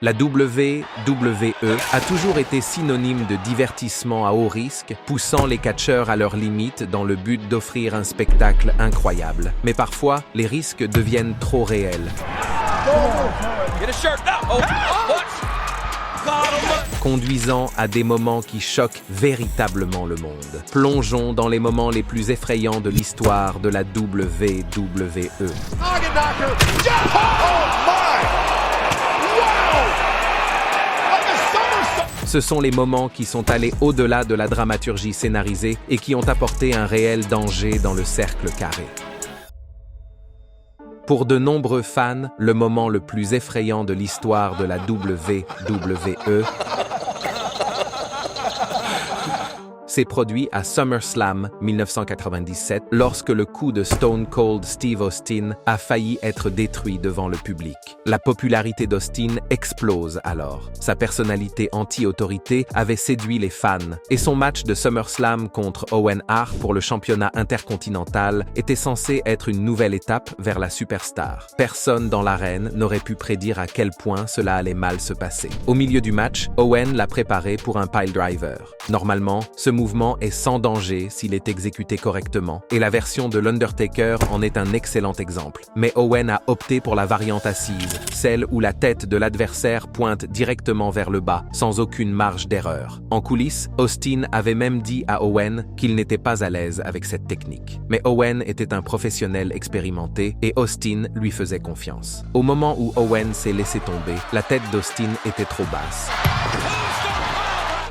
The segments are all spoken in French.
La WWE a toujours été synonyme de divertissement à haut risque, poussant les catcheurs à leurs limites dans le but d'offrir un spectacle incroyable. Mais parfois, les risques deviennent trop réels, conduisant à des moments qui choquent véritablement le monde. Plongeons dans les moments les plus effrayants de l'histoire de la WWE. Ce sont les moments qui sont allés au-delà de la dramaturgie scénarisée et qui ont apporté un réel danger dans le cercle carré. Pour de nombreux fans, le moment le plus effrayant de l'histoire de la WWE s'est produit à SummerSlam 1997 lorsque le coup de Stone Cold Steve Austin a failli être détruit devant le public. La popularité d'Austin explose alors. Sa personnalité anti-autorité avait séduit les fans et son match de SummerSlam contre Owen Hart pour le championnat intercontinental était censé être une nouvelle étape vers la superstar. Personne dans l'arène n'aurait pu prédire à quel point cela allait mal se passer. Au milieu du match, Owen l'a préparé pour un piledriver. Normalement, ce mouvement est sans danger s'il est exécuté correctement, et la version de l'Undertaker en est un excellent exemple. Mais Owen a opté pour la variante assise, celle où la tête de l'adversaire pointe directement vers le bas, sans aucune marge d'erreur. En coulisses, Austin avait même dit à Owen qu'il n'était pas à l'aise avec cette technique. Mais Owen était un professionnel expérimenté et Austin lui faisait confiance. Au moment où Owen s'est laissé tomber, la tête d'Austin était trop basse.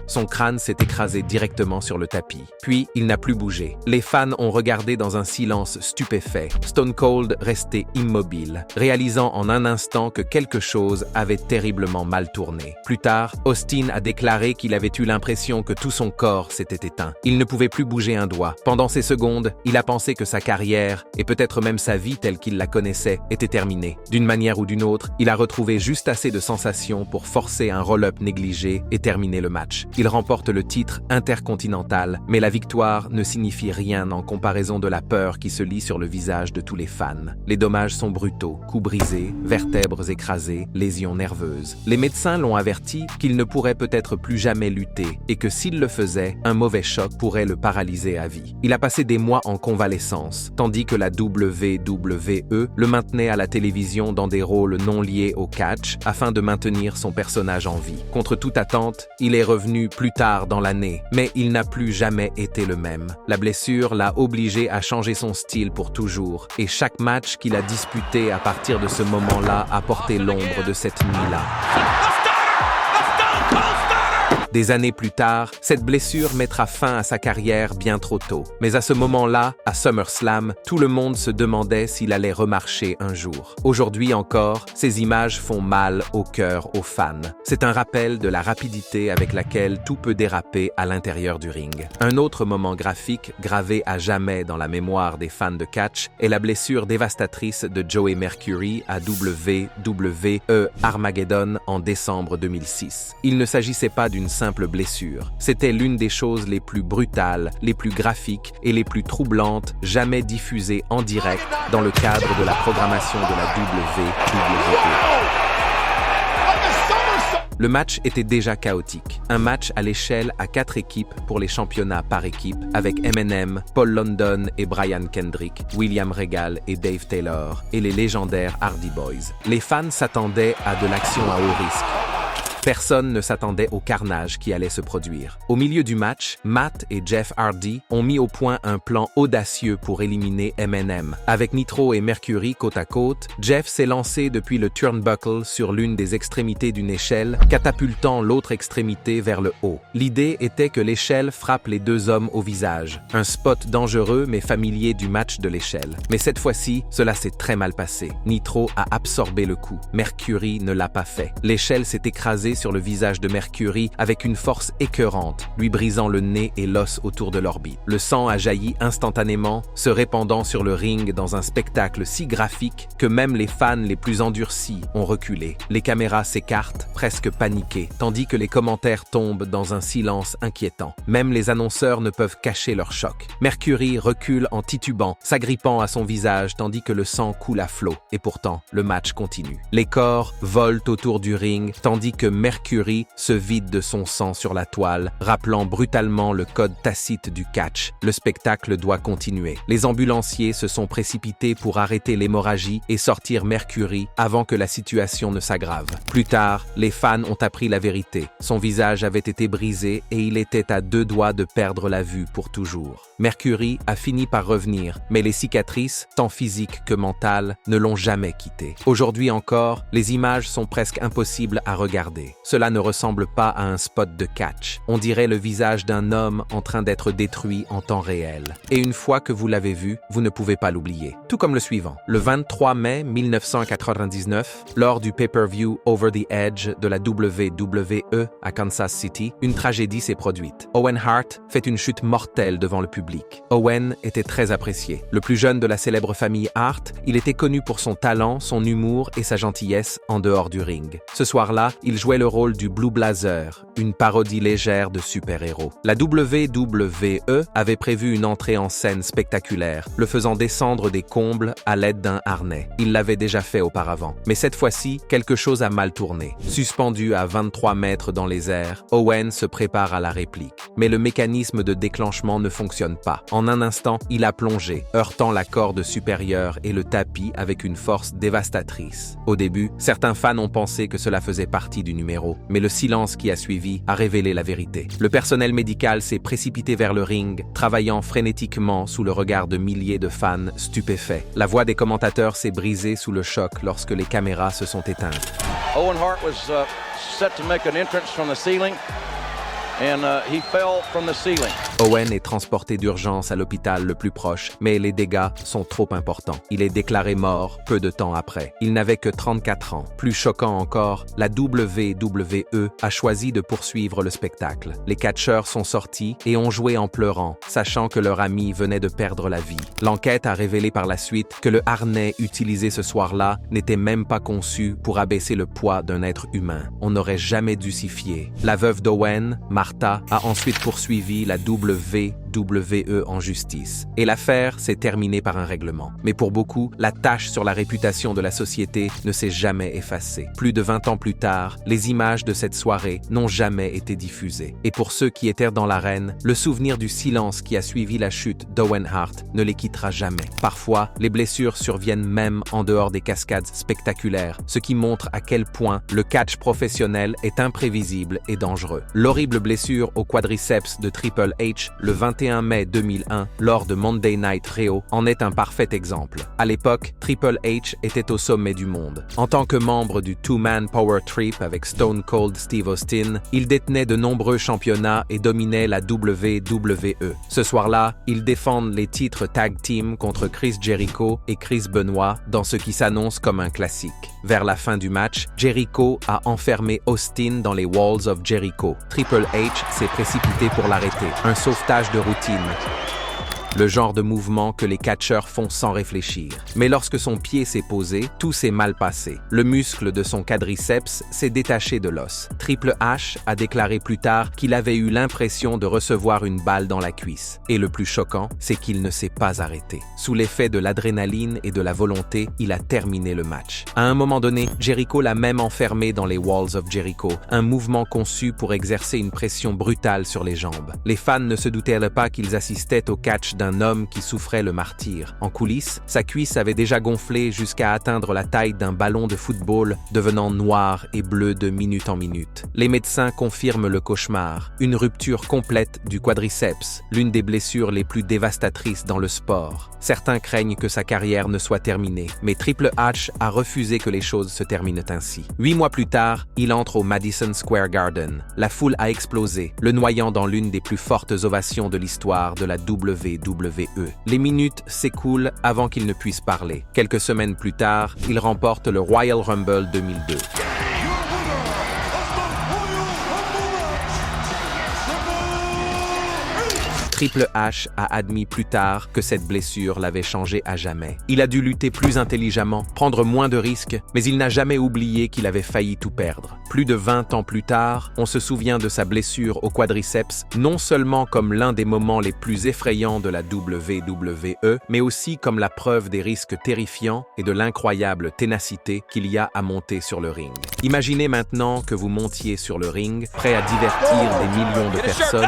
Son crâne s'est écrasé directement sur le tapis. Puis, il n'a plus bougé. Les fans ont regardé dans un silence stupéfait. Stone Cold restait immobile, réalisant en un instant que quelque chose avait terriblement mal tourné. Plus tard, Austin a déclaré qu'il avait eu l'impression que tout son corps s'était éteint. Il ne pouvait plus bouger un doigt. Pendant ces secondes, il a pensé que sa carrière, et peut-être même sa vie telle qu'il la connaissait, était terminée. D'une manière ou d'une autre, il a retrouvé juste assez de sensations pour forcer un roll-up négligé et terminer le match. Il remporte le titre intercontinental, mais la victoire ne signifie rien en comparaison de la peur qui se lit sur le visage de tous les fans. Les dommages sont brutaux, coups brisés, vertèbres écrasées, lésions nerveuses. Les médecins l'ont averti qu'il ne pourrait peut-être plus jamais lutter et que s'il le faisait, un mauvais choc pourrait le paralyser à vie. Il a passé des mois en convalescence, tandis que la WWE le maintenait à la télévision dans des rôles non liés au catch afin de maintenir son personnage en vie. Contre toute attente, il est revenu plus tard dans l'année, mais il n'a plus jamais été le même. La blessure l'a obligé à changer son style pour toujours, et chaque match qu'il a disputé à partir de ce moment-là a porté l'ombre de cette nuit-là. Des années plus tard, cette blessure mettra fin à sa carrière bien trop tôt. Mais à ce moment-là, à SummerSlam, tout le monde se demandait s'il allait remarcher un jour. Aujourd'hui encore, ces images font mal au cœur aux fans. C'est un rappel de la rapidité avec laquelle tout peut déraper à l'intérieur du ring. Un autre moment graphique gravé à jamais dans la mémoire des fans de catch est la blessure dévastatrice de Joey Mercury à WWE Armageddon en décembre 2006. Il ne s'agissait pas d'une simple blessure. C'était l'une des choses les plus brutales, les plus graphiques et les plus troublantes jamais diffusées en direct dans le cadre de la programmation de la WWE. Le match était déjà chaotique. Un match à l'échelle à 4 équipes pour les championnats par équipe, avec Eminem, Paul London et Brian Kendrick, William Regal et Dave Taylor, et les légendaires Hardy Boys. Les fans s'attendaient à de l'action à haut risque. Personne ne s'attendait au carnage qui allait se produire. Au milieu du match, Matt et Jeff Hardy ont mis au point un plan audacieux pour éliminer Eminem. Avec Nitro et Mercury côte à côte, Jeff s'est lancé depuis le turnbuckle sur l'une des extrémités d'une échelle, catapultant l'autre extrémité vers le haut. L'idée était que l'échelle frappe les deux hommes au visage. Un spot dangereux mais familier du match de l'échelle. Mais cette fois-ci, cela s'est très mal passé. Nitro a absorbé le coup. Mercury ne l'a pas fait. L'échelle s'est écrasée sur le visage de Mercury avec une force écœurante, lui brisant le nez et l'os autour de l'orbite. Le sang a jailli instantanément, se répandant sur le ring dans un spectacle si graphique que même les fans les plus endurcis ont reculé. Les caméras s'écartent, presque paniqués, tandis que les commentaires tombent dans un silence inquiétant. Même les annonceurs ne peuvent cacher leur choc. Mercury recule en titubant, s'agrippant à son visage tandis que le sang coule à flot. Et pourtant, le match continue. Les corps volent autour du ring, tandis que Mercury se vide de son sang sur la toile, rappelant brutalement le code tacite du catch. Le spectacle doit continuer. Les ambulanciers se sont précipités pour arrêter l'hémorragie et sortir Mercury avant que la situation ne s'aggrave. Plus tard, les fans ont appris la vérité. Son visage avait été brisé et il était à 2 doigts de perdre la vue pour toujours. Mercury a fini par revenir, mais les cicatrices, tant physiques que mentales, ne l'ont jamais quitté. Aujourd'hui encore, les images sont presque impossibles à regarder. Cela ne ressemble pas à un spot de catch. On dirait le visage d'un homme en train d'être détruit en temps réel. Et une fois que vous l'avez vu, vous ne pouvez pas l'oublier. Tout comme le suivant. Le 23 mai 1999, lors du pay-per-view Over the Edge de la WWE à Kansas City, une tragédie s'est produite. Owen Hart fait une chute mortelle devant le public. Owen était très apprécié. Le plus jeune de la célèbre famille Hart, il était connu pour son talent, son humour et sa gentillesse en dehors du ring. Ce soir-là, il jouait le rôle du Blue Blazer, une parodie légère de super-héros. La WWE avait prévu une entrée en scène spectaculaire, le faisant descendre des combles à l'aide d'un harnais. Il l'avait déjà fait auparavant. Mais cette fois-ci, quelque chose a mal tourné. Suspendu à 23 mètres dans les airs, Owen se prépare à la réplique. Mais le mécanisme de déclenchement ne fonctionne pas. En un instant, il a plongé, heurtant la corde supérieure et le tapis avec une force dévastatrice. Au début, certains fans ont pensé que cela faisait partie du numéro, mais le silence qui a suivi a révélé la vérité. Le personnel médical s'est précipité vers le ring, travaillant frénétiquement sous le regard de milliers de fans stupéfaits. La voix des commentateurs s'est brisée sous le choc lorsque les caméras se sont éteintes. Owen Hart was set to make an entrance from the ceiling. And he fell from the ceiling. Owen est transporté d'urgence à l'hôpital le plus proche, mais les dégâts sont trop importants. Il est déclaré mort peu de temps après. Il n'avait que 34 ans. Plus choquant encore, la WWE a choisi de poursuivre le spectacle. Les catcheurs sont sortis et ont joué en pleurant, sachant que leur ami venait de perdre la vie. L'enquête a révélé par la suite que le harnais utilisé ce soir-là n'était même pas conçu pour abaisser le poids d'un être humain. On n'aurait jamais dû s'y fier. La veuve d'Owen, Martha, a ensuite poursuivi la WWE en justice. Et l'affaire s'est terminée par un règlement. Mais pour beaucoup, la tache sur la réputation de la société ne s'est jamais effacée. Plus de 20 ans plus tard, les images de cette soirée n'ont jamais été diffusées. Et pour ceux qui étaient dans l'arène, le souvenir du silence qui a suivi la chute d'Owen Hart ne les quittera jamais. Parfois, les blessures surviennent même en dehors des cascades spectaculaires, ce qui montre à quel point le catch professionnel est imprévisible et dangereux. L'horrible blessure au quadriceps de Triple H le 21 mai 2001 lors de Monday Night Raw en est un parfait exemple. À l'époque, Triple H était au sommet du monde. En tant que membre du Two-Man Power Trip avec Stone Cold Steve Austin, il détenait de nombreux championnats et dominait la WWE. Ce soir-là, ils défendent les titres tag team contre Chris Jericho et Chris Benoit dans ce qui s'annonce comme un classique. Vers la fin du match, Jericho a enfermé Austin dans les Walls of Jericho. Triple H s'est précipité pour l'arrêter. Un sauvetage de routine. Le genre de mouvement que les catcheurs font sans réfléchir. Mais lorsque son pied s'est posé, tout s'est mal passé. Le muscle de son quadriceps s'est détaché de l'os. Triple H a déclaré plus tard qu'il avait eu l'impression de recevoir une balle dans la cuisse. Et le plus choquant, c'est qu'il ne s'est pas arrêté. Sous l'effet de l'adrénaline et de la volonté, il a terminé le match. À un moment donné, Jericho l'a même enfermé dans les Walls of Jericho, un mouvement conçu pour exercer une pression brutale sur les jambes. Les fans ne se doutaient pas qu'ils assistaient au catch d'un homme qui souffrait le martyre. En coulisses, sa cuisse avait déjà gonflé jusqu'à atteindre la taille d'un ballon de football, devenant noir et bleu de minute en minute. Les médecins confirment le cauchemar, une rupture complète du quadriceps, l'une des blessures les plus dévastatrices dans le sport. Certains craignent que sa carrière ne soit terminée, mais Triple H a refusé que les choses se terminent ainsi. 8 mois plus tard, il entre au Madison Square Garden. La foule a explosé, le noyant dans l'une des plus fortes ovations de l'histoire de la WWE. Les minutes s'écoulent avant qu'il ne puisse parler. Quelques semaines plus tard, il remporte le Royal Rumble 2002. Triple H a admis plus tard que cette blessure l'avait changé à jamais. Il a dû lutter plus intelligemment, prendre moins de risques, mais il n'a jamais oublié qu'il avait failli tout perdre. Plus de 20 ans plus tard, on se souvient de sa blessure au quadriceps, non seulement comme l'un des moments les plus effrayants de la WWE, mais aussi comme la preuve des risques terrifiants et de l'incroyable ténacité qu'il y a à monter sur le ring. Imaginez maintenant que vous montiez sur le ring, prêt à divertir des millions de personnes,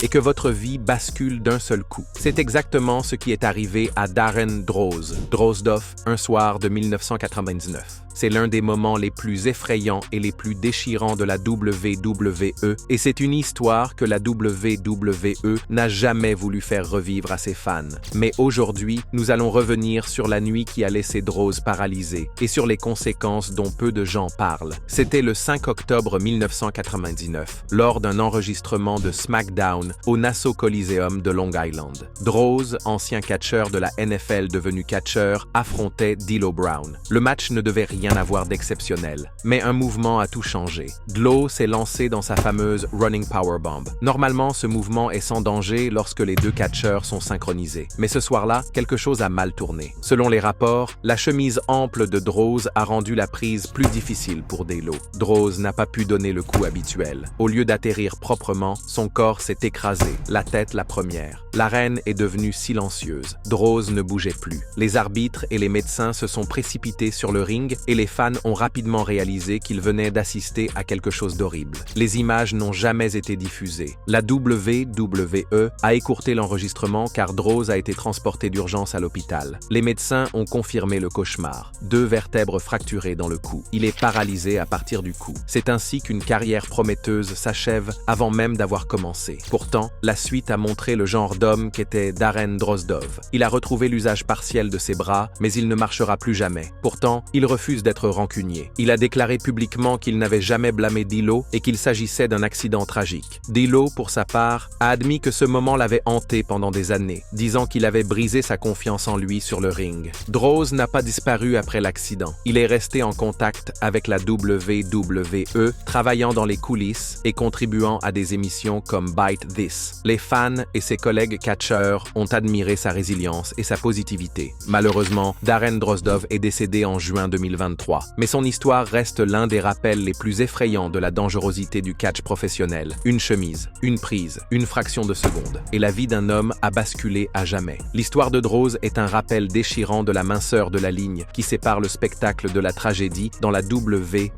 et que votre vie bascule d'un seul coup. C'est exactement ce qui est arrivé à Darren Drozdov un soir de 1999. C'est l'un des moments les plus effrayants et les plus déchirants de la WWE, et c'est une histoire que la WWE n'a jamais voulu faire revivre à ses fans. Mais aujourd'hui, nous allons revenir sur la nuit qui a laissé Droz paralysé et sur les conséquences dont peu de gens parlent. C'était le 5 octobre 1999, lors d'un enregistrement de SmackDown au Nassau Coliseum de Long Island. Droz, ancien catcheur de la NFL devenu catcheur, affrontait D'Lo Brown. Le match ne devait rien avoir d'exceptionnel, mais un mouvement a tout changé. D'Lo s'est lancé dans sa fameuse Running Powerbomb. Normalement, ce mouvement est sans danger lorsque les deux catcheurs sont synchronisés. Mais ce soir-là, quelque chose a mal tourné. Selon les rapports, la chemise ample de Droz a rendu la prise plus difficile pour D'Lo. Droz n'a pas pu donner le coup habituel. Au lieu d'atterrir proprement, son corps s'est écrasé, la tête la première. L'arène est devenue silencieuse. Droz ne bougeait plus. Les arbitres et les médecins se sont précipités sur le ring et les fans ont rapidement réalisé qu'ils venaient d'assister à quelque chose d'horrible. Les images n'ont jamais été diffusées. La WWE a écourté l'enregistrement car Droz a été transporté d'urgence à l'hôpital. Les médecins ont confirmé le cauchemar. 2 vertèbres fracturées dans le cou. Il est paralysé à partir du cou. C'est ainsi qu'une carrière prometteuse s'achève avant même d'avoir commencé. Pourtant, la suite a montré le genre d'homme qu'était Darren Drozdov. Il a retrouvé l'usage partiel de ses bras, mais il ne marchera plus jamais. Pourtant, il refuse d'être rancunier. Il a déclaré publiquement qu'il n'avait jamais blâmé D'Lo et qu'il s'agissait d'un accident tragique. D'Lo, pour sa part, a admis que ce moment l'avait hanté pendant des années, disant qu'il avait brisé sa confiance en lui sur le ring. Droz n'a pas disparu après l'accident. Il est resté en contact avec la WWE, travaillant dans les coulisses et contribuant à des émissions comme Bite This. Les fans et ses collègues catcheurs ont admiré sa résilience et sa positivité. Malheureusement, Darren Drozdov est décédé en juin 2023, mais son histoire reste l'un des rappels les plus effrayants de la dangerosité du catch professionnel. Une chemise, une prise, une fraction de seconde, et la vie d'un homme a basculé à jamais. L'histoire de Droz est un rappel déchirant de la minceur de la ligne qui sépare le spectacle de la tragédie dans la WWE.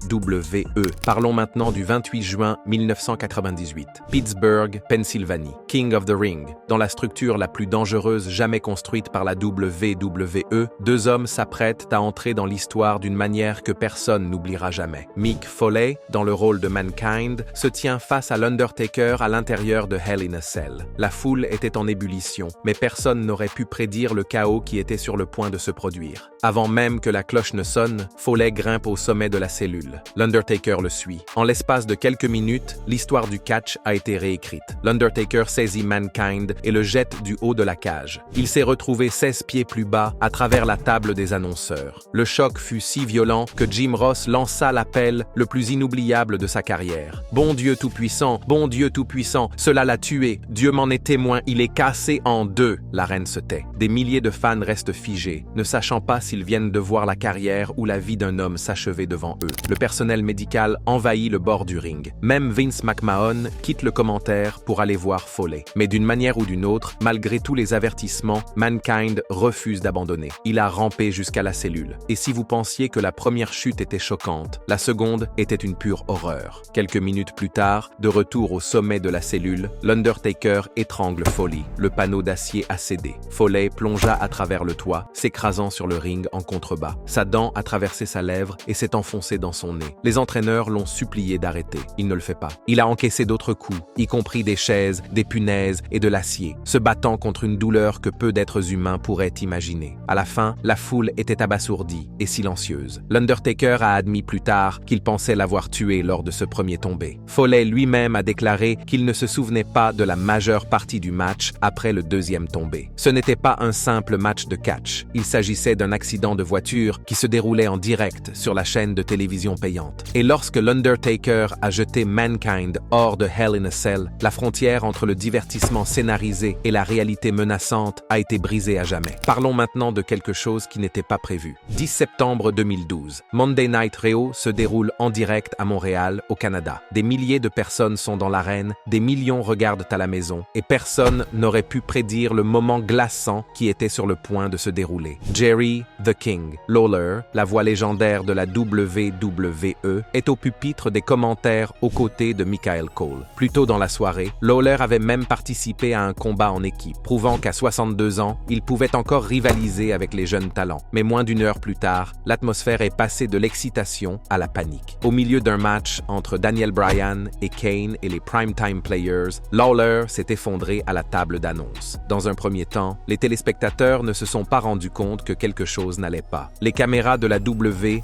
Parlons maintenant du 28 juin 1998. Pittsburgh, Pennsylvanie. King of the Ring. Dans la structure la plus dangereuse jamais construite par la WWE, 2 hommes s'apprêtent à entrer dans l'histoire d'une manière que personne n'oubliera jamais. Mick Foley, dans le rôle de Mankind, se tient face à l'Undertaker à l'intérieur de Hell in a Cell. La foule était en ébullition, mais personne n'aurait pu prédire le chaos qui était sur le point de se produire. Avant même que la cloche ne sonne, Foley grimpe au sommet de la cellule. L'Undertaker le suit. En l'espace de quelques minutes, l'histoire du catch a été réécrite. L'Undertaker saisit Mankind et le jette du haut de la cage. Il s'est retrouvé 16 pieds plus bas à travers la table des annonceurs. Le choc fut si violent que Jim Ross lança l'appel le plus inoubliable de sa carrière. « Bon Dieu Tout-Puissant, bon Dieu Tout-Puissant, cela l'a tué. Dieu m'en est témoin, il est cassé en 2. » L'arène se tait. Des milliers de fans restent figés, ne sachant pas s'ils viennent de voir la carrière ou la vie d'un homme s'achever devant eux. Le personnel médical envahit le bord du ring. Même Vince McMahon quitte le commentaire pour aller voir Foley. Mais d'une manière ou d'une autre, malgré tous les avertissements, Mankind refuse d'abandonner. Il a rampé jusqu'à la cellule. Et si vous pensiez que la première chute était choquante, la seconde était une pure horreur. Quelques minutes plus tard, de retour au sommet de la cellule, l'Undertaker étrangle Foley. Le panneau d'acier a cédé. Foley plongea à travers le toit, s'écrasant sur le ring en contrebas. Sa dent a traversé sa lèvre et s'est enfoncée dans son nez. Les entraîneurs l'ont supplié d'arrêter. Il ne le fait pas. Il a encaissé d'autres coups, y compris des chaises, des punaises et de l'acier, se battant contre une douleur que peu d'êtres humains pourraient imaginer. À la fin, la foule était abasourdie et silencieuse. silencieuse. L'Undertaker a admis plus tard qu'il pensait l'avoir tué lors de ce premier tombé. Foley lui-même a déclaré qu'il ne se souvenait pas de la majeure partie du match après le deuxième tombé. Ce n'était pas un simple match de catch. Il s'agissait d'un accident de voiture qui se déroulait en direct sur la chaîne de télévision payante. Et lorsque l'Undertaker a jeté Mankind hors de Hell in a Cell, la frontière entre le divertissement scénarisé et la réalité menaçante a été brisée à jamais. Parlons maintenant de quelque chose qui n'était pas prévu. 10 septembre 2012, Monday Night Raw se déroule en direct à Montréal, au Canada. Des milliers de personnes sont dans l'arène, des millions regardent à la maison, et personne n'aurait pu prédire le moment glaçant qui était sur le point de se dérouler. Jerry the King Lawler, la voix légendaire de la WWE, est au pupitre des commentaires aux côtés de Michael Cole. Plus tôt dans la soirée, Lawler avait même participé à un combat en équipe, prouvant qu'à 62 ans, il pouvait encore rivaliser avec les jeunes talents. Mais moins d'une heure plus tard, l'atmosphère est passée de l'excitation à la panique. Au milieu d'un match entre Daniel Bryan et Kane et les Primetime Players, Lawler s'est effondré à la table d'annonce. Dans un premier temps, les téléspectateurs ne se sont pas rendus compte que quelque chose n'allait pas. Les caméras de la WWE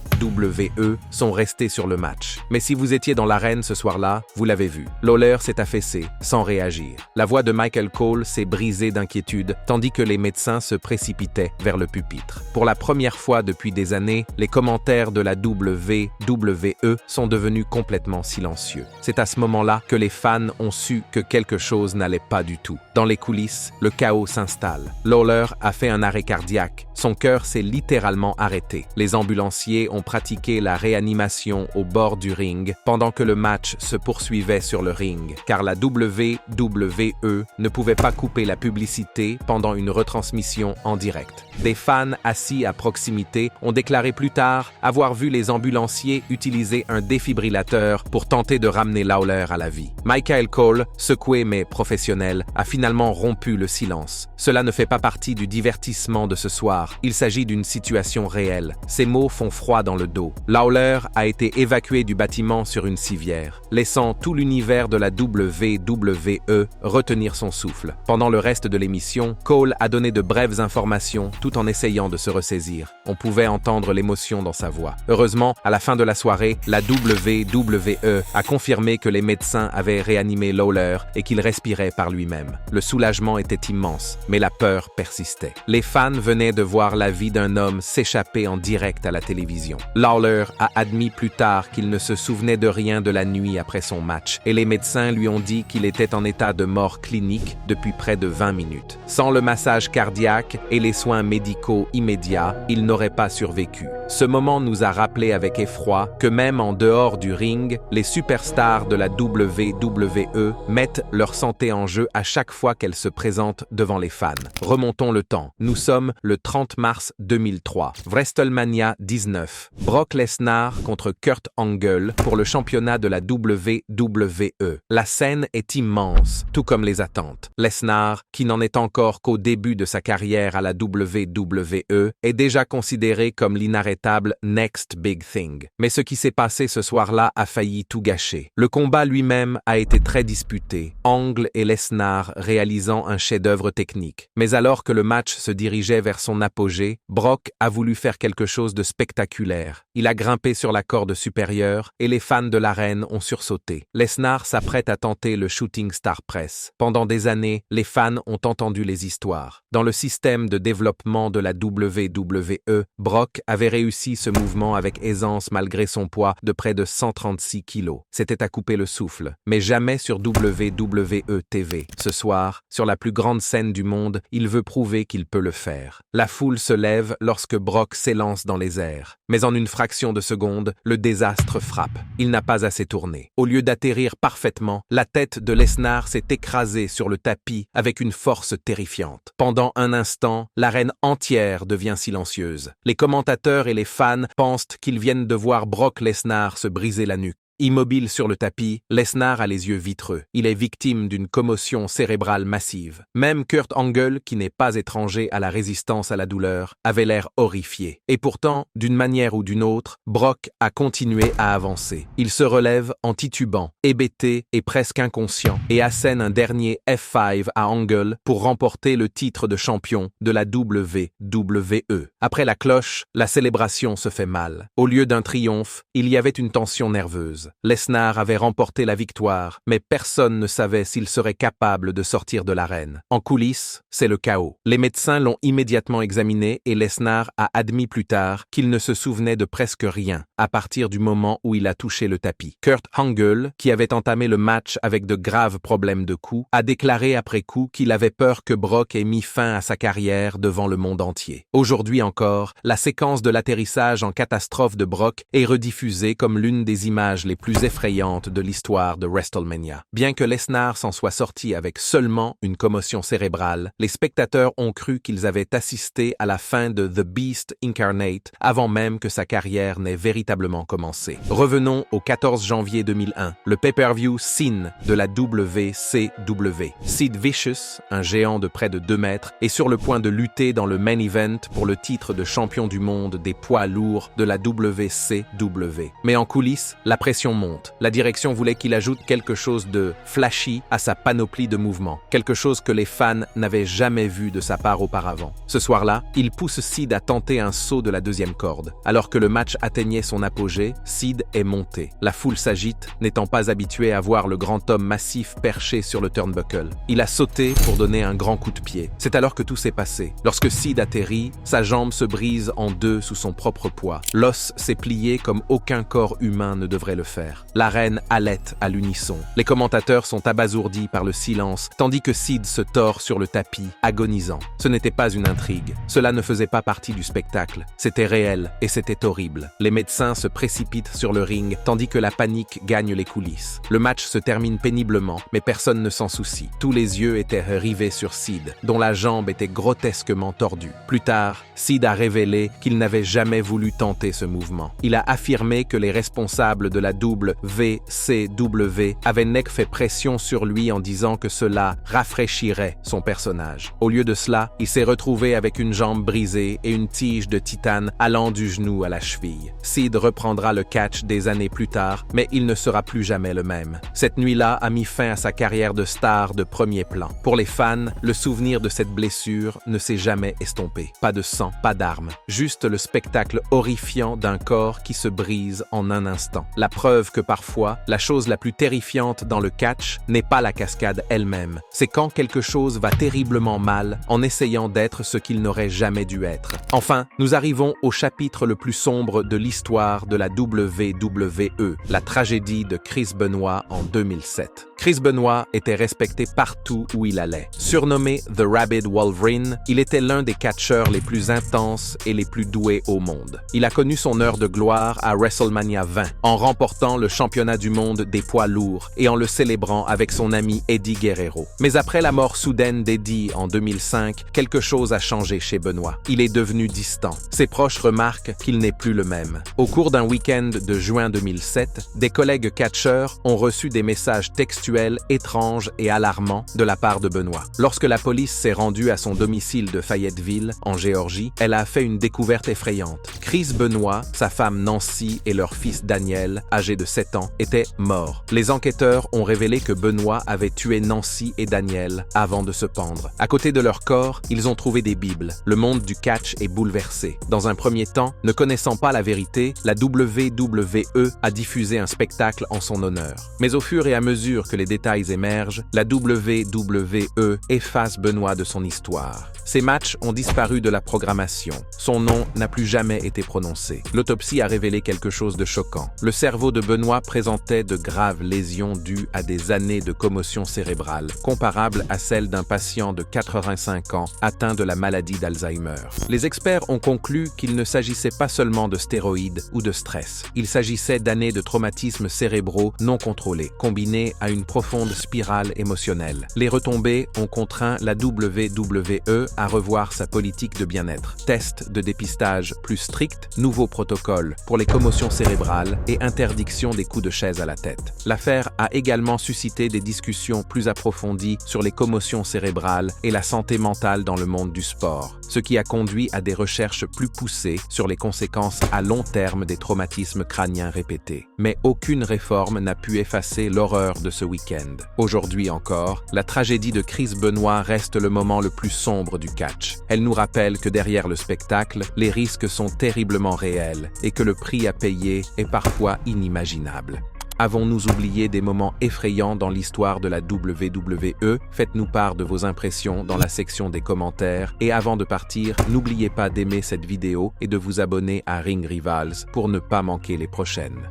sont restées sur le match. Mais si vous étiez dans l'arène ce soir-là, vous l'avez vu. Lawler s'est affaissé, sans réagir. La voix de Michael Cole s'est brisée d'inquiétude, tandis que les médecins se précipitaient vers le pupitre. Pour la première fois depuis des années, les commentaires de la WWE sont devenus complètement silencieux. C'est à ce moment-là que les fans ont su que quelque chose n'allait pas du tout. Dans les coulisses, le chaos s'installe. Lawler a fait un arrêt cardiaque. Son cœur s'est littéralement arrêté. Les ambulanciers ont pratiqué la réanimation au bord du ring pendant que le match se poursuivait sur le ring, car la WWE ne pouvait pas couper la publicité pendant une retransmission en direct. Des fans assis à proximité ont déclaré plus tard avoir vu les ambulanciers utiliser un défibrillateur pour tenter de ramener Lawler à la vie. Michael Cole, secoué mais professionnel, a finalement rompu le silence. Cela ne fait pas partie du divertissement de ce soir. Il s'agit d'une situation réelle. Ces mots font froid dans le dos. Lawler a été évacué du bâtiment sur une civière, laissant tout l'univers de la WWE retenir son souffle. Pendant le reste de l'émission, Cole a donné de brèves informations tout en essayant de se ressaisir. On pouvait entendre l'émotion dans sa voix. Heureusement, à la fin de la soirée, la WWE a confirmé que les médecins avaient réanimé Lawler et qu'il respirait par lui-même. Le soulagement était immense, mais la peur persistait. Les fans venaient de voir la vie d'un homme s'échapper en direct à la télévision. Lawler a admis plus tard qu'il ne se souvenait de rien de la nuit après son match, et les médecins lui ont dit qu'il était en état de mort clinique depuis près de 20 minutes. Sans le massage cardiaque et les soins médicaux immédiats, il n'aurait pas survécu. Ce moment nous a rappelé avec effroi que même en dehors du ring, les superstars de la WWE mettent leur santé en jeu à chaque fois qu'elles se présentent devant les fans. Remontons le temps. Nous sommes le 30 mars 2003. WrestleMania 19. Brock Lesnar contre Kurt Angle pour le championnat de la WWE. La scène est immense, tout comme les attentes. Lesnar, qui n'en est encore qu'au début de sa carrière à la WWE, est déjà considéré comme l'inarrêtable Next Big Thing. Mais ce qui s'est passé ce soir-là a failli tout gâcher. Le combat lui-même a été très disputé, Angle et Lesnar réalisant un chef-d'œuvre technique. Mais alors que le match se dirigeait vers son apogée, Brock a voulu faire quelque chose de spectaculaire. Il a grimpé sur la corde supérieure et les fans de l'arène ont sursauté. Lesnar s'apprête à tenter le Shooting Star Press. Pendant des années, les fans ont entendu les histoires. Dans le système de développement de la WWE, Brock avait réussi ce mouvement avec aisance malgré son poids de près de 136 kilos. C'était à couper le souffle, mais jamais sur WWE TV. Ce soir, sur la plus grande scène du monde, il veut prouver qu'il peut le faire. La foule se lève lorsque Brock s'élance dans les airs. Mais en une fraction de seconde, le désastre frappe. Il n'a pas assez tourné. Au lieu d'atterrir parfaitement, la tête de Lesnar s'est écrasée sur le tapis avec une force terrifiante. Pendant un instant, l'arène entière devient silencieuse. Les commentateurs et les fans pensent qu'ils viennent de voir Brock Lesnar se briser la nuque. Immobile sur le tapis, Lesnar a les yeux vitreux. Il est victime d'une commotion cérébrale massive. Même Kurt Angle, qui n'est pas étranger à la résistance à la douleur, avait l'air horrifié. Et pourtant, d'une manière ou d'une autre, Brock a continué à avancer. Il se relève en titubant, hébété et presque inconscient, et assène un dernier F5 à Angle pour remporter le titre de champion de la WWE. Après la cloche, la célébration se fait mal. Au lieu d'un triomphe, il y avait une tension nerveuse. Lesnar avait remporté la victoire, mais personne ne savait s'il serait capable de sortir de l'arène. En coulisses, c'est le chaos. Les médecins l'ont immédiatement examiné et Lesnar a admis plus tard qu'il ne se souvenait de presque rien à partir du moment où il a touché le tapis. Kurt Angle, qui avait entamé le match avec de graves problèmes de cou, a déclaré après coup qu'il avait peur que Brock ait mis fin à sa carrière devant le monde entier. Aujourd'hui encore, la séquence de l'atterrissage en catastrophe de Brock est rediffusée comme l'une des images les plus effrayantes de l'histoire de WrestleMania. Bien que Lesnar s'en soit sorti avec seulement une commotion cérébrale, les spectateurs ont cru qu'ils avaient assisté à la fin de The Beast Incarnate avant même que sa carrière n'ait véritablement commencé. Revenons au 14 janvier 2001, le pay-per-view Sin de la WCW. Sid Vicious, un géant de près de 2 mètres, est sur le point de lutter dans le main event pour le titre de champion du monde des poids lourds de la WCW. Mais en coulisses, la pression monte. La direction voulait qu'il ajoute quelque chose de flashy à sa panoplie de mouvements, quelque chose que les fans n'avaient jamais vu de sa part auparavant. Ce soir-là, il pousse Sid à tenter un saut de la 2e corde. Alors que le match atteignait son apogée, Sid est monté. La foule s'agite, n'étant pas habituée à voir le grand homme massif perché sur le turnbuckle. Il a sauté pour donner un grand coup de pied. C'est alors que tout s'est passé. Lorsque Sid atterrit, sa jambe se brise en 2 sous son propre poids. L'os s'est plié comme aucun corps humain ne devrait le faire. L'arène halète à l'unisson. Les commentateurs sont abasourdis par le silence, tandis que Sid se tord sur le tapis, agonisant. Ce n'était pas une intrigue. Cela ne faisait pas partie du spectacle. C'était réel et c'était horrible. Les médecins se précipitent sur le ring, tandis que la panique gagne les coulisses. Le match se termine péniblement, mais personne ne s'en soucie. Tous les yeux étaient rivés sur Sid, dont la jambe était grotesquement tordue. Plus tard, Sid a révélé qu'il n'avait jamais voulu tenter ce mouvement. Il a affirmé que les responsables de la WCW avaient fait pression sur lui en disant que cela rafraîchirait son personnage. Au lieu de cela, il s'est retrouvé avec une jambe brisée et une tige de titane allant du genou à la cheville. Sid reprendra le catch des années plus tard, mais il ne sera plus jamais le même. Cette nuit-là a mis fin à sa carrière de star de premier plan. Pour les fans, le souvenir de cette blessure ne s'est jamais estompé. Pas de sang, pas d'armes, juste le spectacle horrifiant d'un corps qui se brise en un instant. La preuve que parfois, la chose la plus terrifiante dans le catch n'est pas la cascade elle-même. C'est quand quelque chose va terriblement mal en essayant d'être ce qu'il n'aurait jamais dû être. Enfin, nous arrivons au chapitre le plus sombre de l'histoire de la WWE, la tragédie de Chris Benoit en 2007. Chris Benoit était respecté partout où il allait. Surnommé The Rabid Wolverine, il était l'un des catcheurs les plus intenses et les plus doués au monde. Il a connu son heure de gloire à WrestleMania 20, en remportant le championnat du monde des poids lourds et en le célébrant avec son ami Eddie Guerrero. Mais après la mort soudaine d'Eddie en 2005, quelque chose a changé chez Benoit. Il est devenu distant. Ses proches remarquent qu'il n'est plus le même. Au cours d'un week-end de juin 2007, des collègues catcheurs ont reçu des messages textuels étranges et alarmants de la part de Benoit. Lorsque la police s'est rendue à son domicile de Fayetteville, en Géorgie, elle a fait une découverte effrayante. Chris Benoit, sa femme Nancy et leur fils Daniel, âgé de 7 ans, étaient morts. Les enquêteurs ont révélé que Benoit avait tué Nancy et Daniel avant de se pendre. À côté de leur corps, ils ont trouvé des bibles. Le monde du catch est bouleversé. Dans un premier temps, ne connaissant pas la vérité, la WWE a diffusé un spectacle en son honneur. Mais au fur et à mesure que les détails émergent, la WWE efface Benoit de son histoire. Ses matchs ont disparu de la programmation. Son nom n'a plus jamais été prononcé. L'autopsie a révélé quelque chose de choquant. Le cerveau de Benoit présentait de graves lésions dues à des années de commotion cérébrale, comparables à celles d'un patient de 85 ans atteint de la maladie d'Alzheimer. Les experts ont conclu qu'il ne s'agissait pas seulement de stéroïdes ou de stress. Il s'agissait d'années de traumatismes cérébraux non contrôlés, combinés à une profonde spirale émotionnelle. Les retombées ont contraint la WWE à revoir sa politique de bien-être. Tests de dépistage plus stricts, nouveaux protocoles pour les commotions cérébrales et interdiction des coups de chaise à la tête. L'affaire a également suscité des discussions plus approfondies sur les commotions cérébrales et la santé mentale dans le monde du sport, ce qui a conduit à des recherches plus poussées sur les conséquences à long terme des traumatismes crâniens répétés. Mais aucune réforme n'a pu effacer l'horreur de ce week-end. Aujourd'hui encore, la tragédie de Chris Benoit reste le moment le plus sombre du catch. Elle nous rappelle que derrière le spectacle, les risques sont terriblement réels et que le prix à payer est parfois inimaginable. Avons-nous oublié des moments effrayants dans l'histoire de la WWE? Faites-nous part de vos impressions dans la section des commentaires. Et avant de partir, n'oubliez pas d'aimer cette vidéo et de vous abonner à Ring Rivals pour ne pas manquer les prochaines.